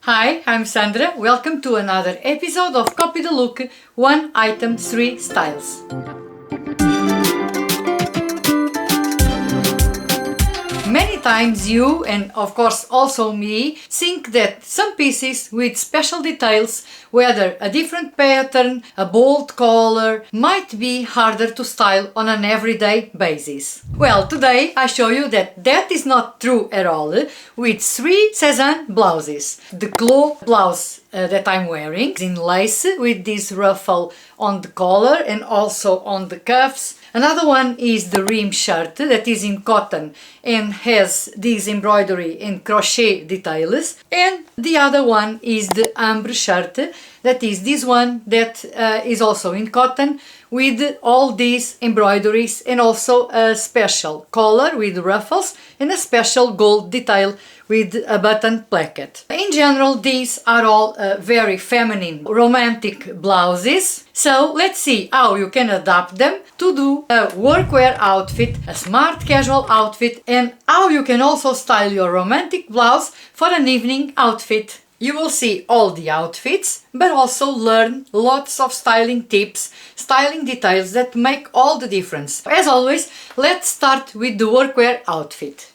Hi, I'm Sandra. Welcome to another episode of Copy the Look, One Item, Three Styles. Many times you, and of course also me, think that some pieces with special details, whether a different pattern, a bold color, might be harder to style on an everyday basis. Well, today I show you that is not true at all with three sezane blouses. The cloth blouse that I'm wearing is in lace with this ruffle on the collar and also on the cuffs. Another one is the rim shirt that is in cotton and has this embroidery and crochet details. And the other one is the ambre shirt, that is this one that is also in cotton with all these embroideries and also a special collar with ruffles and a special gold detail with a button placket. In general, these are all very feminine, romantic blouses. So let's see how you can adapt them to do a workwear outfit, a smart casual outfit, and how you can also style your romantic blouse for an evening outfit. You will see all the outfits, but also learn lots of styling tips, styling details that make all the difference. As always, let's start with the workwear outfit.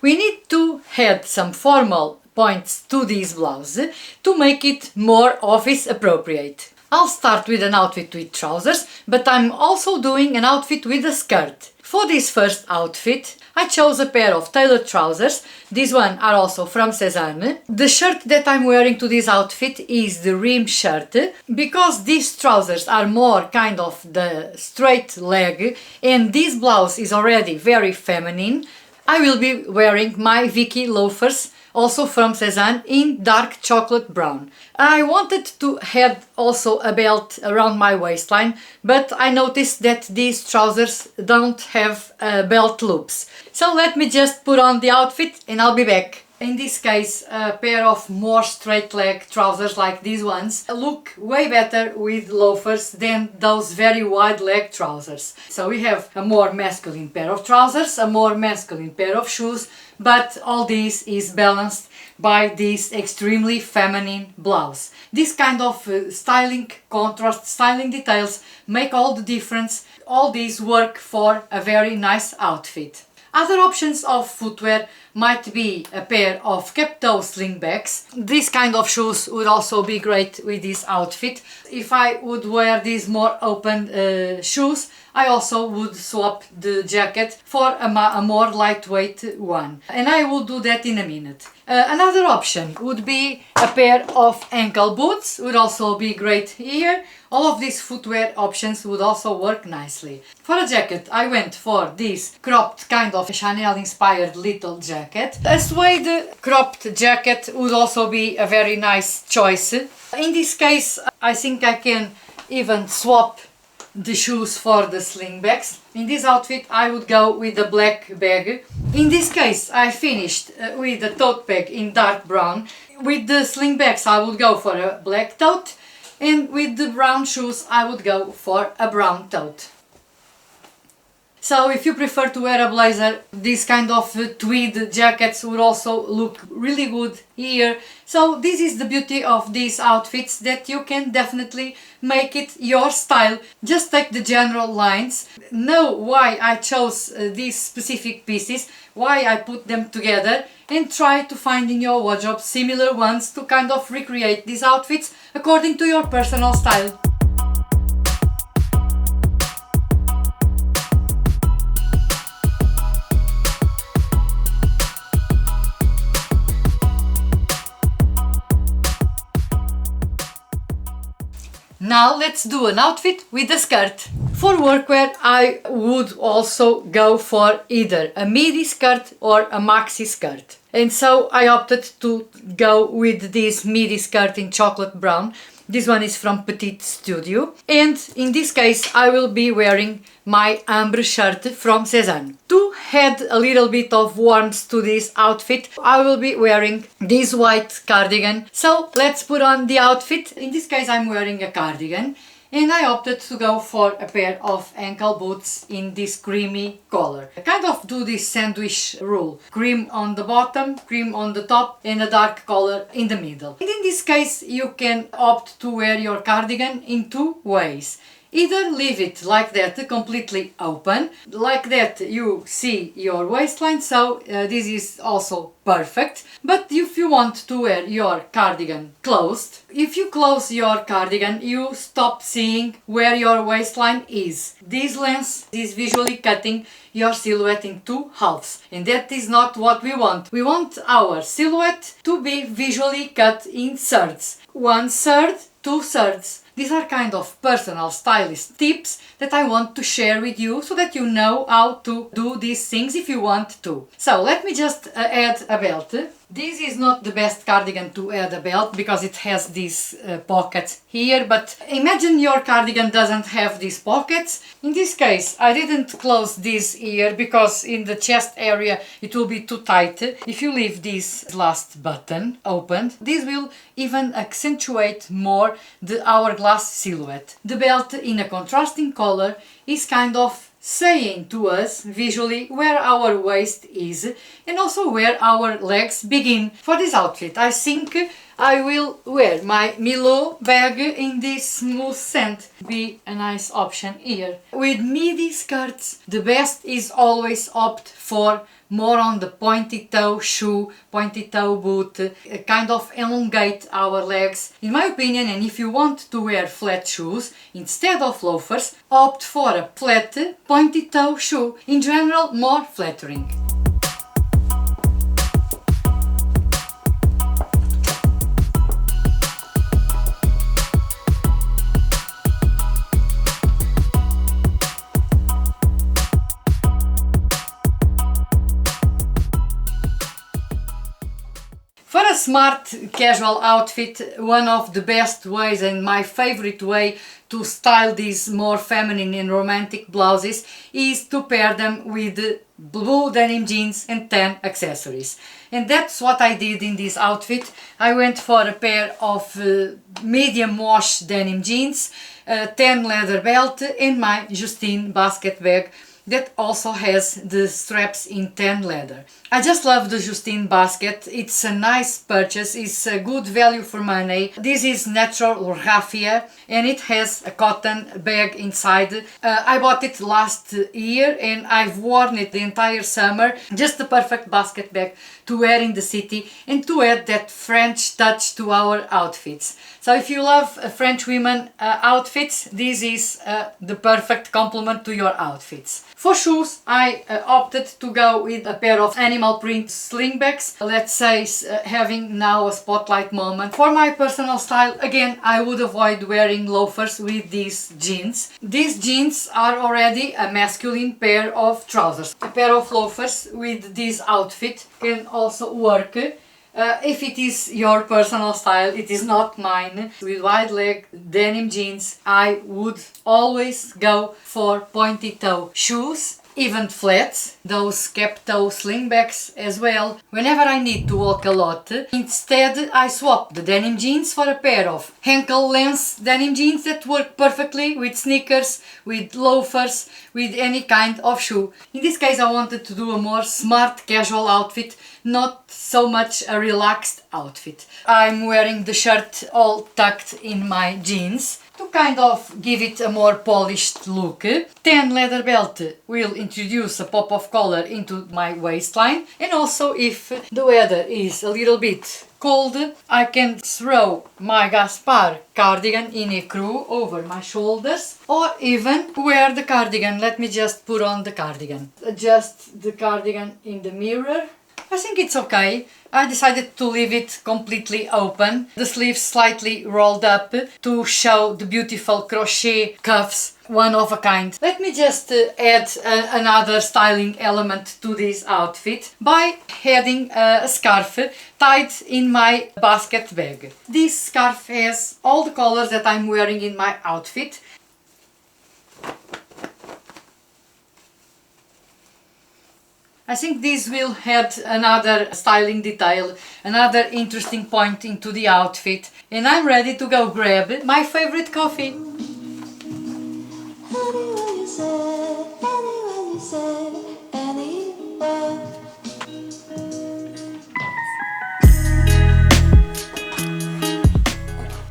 We need to add some formal points to this blouse to make it more office appropriate. I'll start with an outfit with trousers, but I'm also doing an outfit with a skirt. For this first outfit, I chose a pair of tailored trousers. These ones are also from Sezane. The shirt that I'm wearing to this outfit is the rim shirt. Because these trousers are more kind of the straight leg and this blouse is already very feminine, I will be wearing my Vicky loafers, also from Sezane, in dark chocolate brown. I wanted to add also a belt around my waistline, but I noticed that these trousers don't have belt loops. So let me just put on the outfit and I'll be back. In this case, a pair of more straight leg trousers like these ones look way better with loafers than those very wide leg trousers. So we have a more masculine pair of trousers, a more masculine pair of shoes, but all this is balanced by this extremely feminine blouse. This kind of styling contrast, styling details make all the difference. All these work for a very nice outfit. Other options of footwear might be a pair of cap-toe slingbacks. This kind of shoes would also be great with this outfit. If I would wear these more open shoes, I also would swap the jacket for a more lightweight one. And I will do that in a minute. Another option would be a pair of ankle boots, would also be great here. All of these footwear options would also work nicely. For a jacket, I went for this cropped kind of Chanel inspired little jacket. A suede cropped jacket would also be a very nice choice. In this case, I think I can even swap the shoes for the slingbacks. In this outfit I would go with the black bag. In this case I finished with a tote bag in dark brown. With the slingbacks I would go for a black tote, and with the brown shoes I would go for a brown tote. So if you prefer to wear a blazer, this kind of tweed jackets would also look really good here. So this is the beauty of these outfits, that you can definitely make it your style. Just take the general lines, know why I chose these specific pieces, why I put them together, and try to find in your wardrobe similar ones to kind of recreate these outfits according to your personal style. Now let's do an outfit with a skirt. For workwear I would also go for either a midi skirt or a maxi skirt. And so I opted to go with this midi skirt in chocolate brown. This one is from Petite Studio. And in this case I will be wearing my ambre shirt from Sezane. To add a little bit of warmth to this outfit, I will be wearing this white cardigan. So let's put on the outfit. In this case I'm wearing a cardigan. and I opted to go for a pair of ankle boots in this creamy color. I kind of do this sandwich rule: cream on the bottom, cream on the top, and a dark color in the middle. And in this case you can opt to wear your cardigan in two ways. Either leave it like that, completely open, like that you see your waistline, so this is also perfect. But if you want to wear your cardigan closed, if you close your cardigan, you stop seeing where your waistline is. This lens is visually cutting your silhouette in two halves, and that is not what we want. We want our silhouette to be visually cut in thirds. 1/3, 2/3. These are kind of personal stylist tips that I want to share with you so that you know how to do these things if you want to. So let me just add a belt. This is not the best cardigan to add a belt because it has these pockets here, but imagine your cardigan doesn't have these pockets. In this case I didn't close this here because in the chest area it will be too tight. If you leave this last button opened, this will even accentuate more the hourglass silhouette. The belt in a contrasting color is kind of saying to us visually where our waist is and also where our legs begin. For this outfit I think I will wear my Milo bag in this smooth scent. Be a nice option here. With midi skirts the best is always opt for more on the pointy toe shoe, pointy toe boot, kind of elongate our legs in my opinion. And if you want to wear flat shoes instead of loafers, opt for a flat pointy toe shoe, in general more flattering. For a smart casual outfit, one of the best ways and my favorite way to style these more feminine and romantic blouses is to pair them with blue denim jeans and tan accessories. And that's what I did in this outfit. I went for a pair of medium wash denim jeans, a tan leather belt and my Justine basket bag that also has the straps in tan leather. I just love the Justine basket. It's a nice purchase, it's a good value for money. This is natural raffia and it has a cotton bag inside. I bought it last year and I've worn it the entire summer. Just the perfect basket bag to wear in the city and to add that French touch to our outfits. So if you love French women outfits, this is the perfect complement to your outfits. For shoes, I opted to go with a pair of animal print slingbacks. Let's say having now a spotlight moment. For my personal style, again, I would avoid wearing loafers with these jeans. These jeans are already a masculine pair of trousers. A pair of loafers with this outfit can also work. If it is your personal style, it is not mine. With wide leg denim jeans, I would always go for pointy toe shoes, even flats, those cap toe slingbacks as well. Whenever I need to walk a lot, instead I swap the denim jeans for a pair of ankle length denim jeans that work perfectly with sneakers, with loafers, with any kind of shoe. In this case I wanted to do a more smart casual outfit, not so much a relaxed outfit. I'm wearing the shirt all tucked in my jeans to kind of give it a more polished look. Tan leather belt will introduce a pop of color into my waistline, and also if the weather is a little bit cold, I can throw my Gaspar cardigan in a crew over my shoulders, or even wear the cardigan. Let me just put on the cardigan. Adjust the cardigan in the mirror. I think it's okay. I decided to leave it completely open, the sleeves slightly rolled up to show the beautiful crochet cuffs, one of a kind. Let me just add another styling element to this outfit by adding a scarf tied in my basket bag. This scarf has all the colors that I'm wearing in my outfit. I think this will add another styling detail, another interesting point into the outfit, and I'm ready to go grab my favorite coffee. Anywhere you say, anywhere you say, anywhere.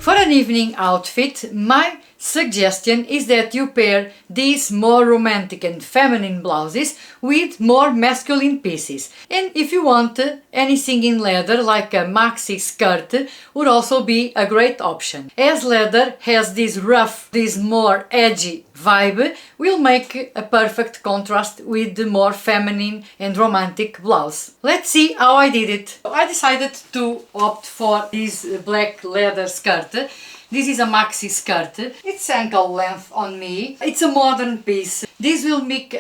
For an evening outfit, my suggestion is that you pair these more romantic and feminine blouses with more masculine pieces. And if you want anything in leather, like a maxi skirt, would also be a great option. As leather has this rough, this more edgy vibe, will make a perfect contrast with the more feminine and romantic blouse. Let's see how I did it. I decided to opt for this black leather skirt. This is a maxi skirt. It's ankle length on me. It's a modern piece. This will make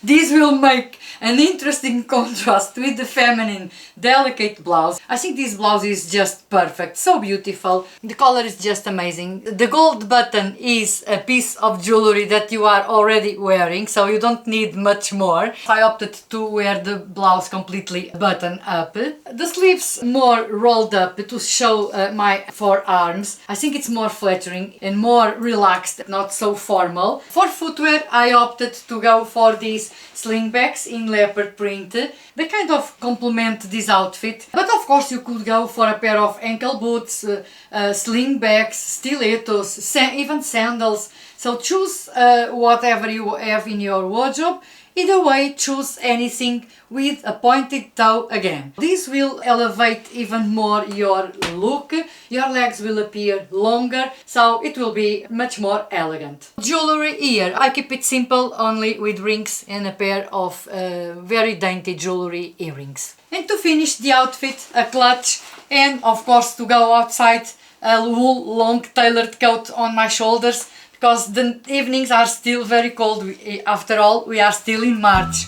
This will make an interesting contrast with the feminine, delicate blouse. I think this blouse is just perfect, so beautiful. The color is just amazing. The gold button is a piece of jewelry that you are already wearing, so you don't need much more. I opted to wear the blouse completely button up. The sleeves more rolled up to show my forearms. I think it's more flattering and more relaxed, not so formal. For footwear, I opted to go for these slingbacks in leopard print. They kind of complement this outfit, but of course you could go for a pair of ankle boots, slingbacks, stilettos, even sandals. So choose whatever you have in your wardrobe. Either way, choose anything with a pointed toe again. This will elevate even more your look. Your legs will appear longer, so it will be much more elegant. Jewelry here, I keep it simple, only with rings and a pair of very dainty jewelry earrings. And to finish the outfit, a clutch, and of course to go outside, a wool long tailored coat on my shoulders, because the evenings are still very cold. After all, we are still in March.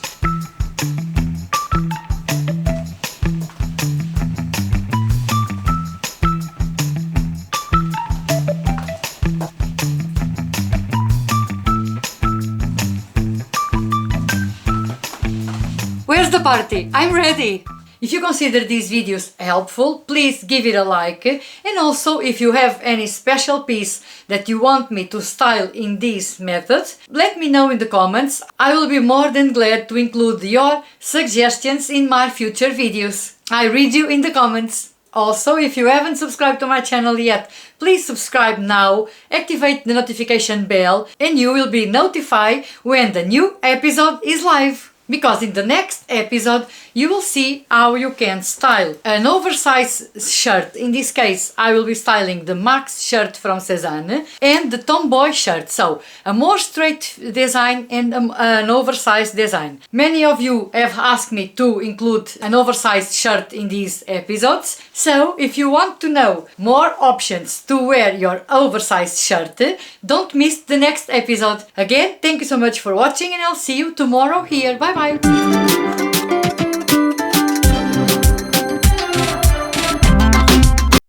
Where's the party? I'm ready! If you consider these videos helpful, please give it a like, and also if you have any special piece that you want me to style in these methods, let me know in the comments. I will be more than glad to include your suggestions in my future videos. I read you in the comments. Also, if you haven't subscribed to my channel yet, please subscribe now, activate the notification bell, and you will be notified when the new episode is live. Because in the next episode you will see how you can style an oversized shirt. In this case I will be styling the Max shirt from Sezane and the Tomboy shirt. So a more straight design and an oversized design. Many of you have asked me to include an oversized shirt in these episodes. So if you want to know more options to wear your oversized shirt, don't miss the next episode. Again, thank you so much for watching, and I'll see you tomorrow here. Bye bye!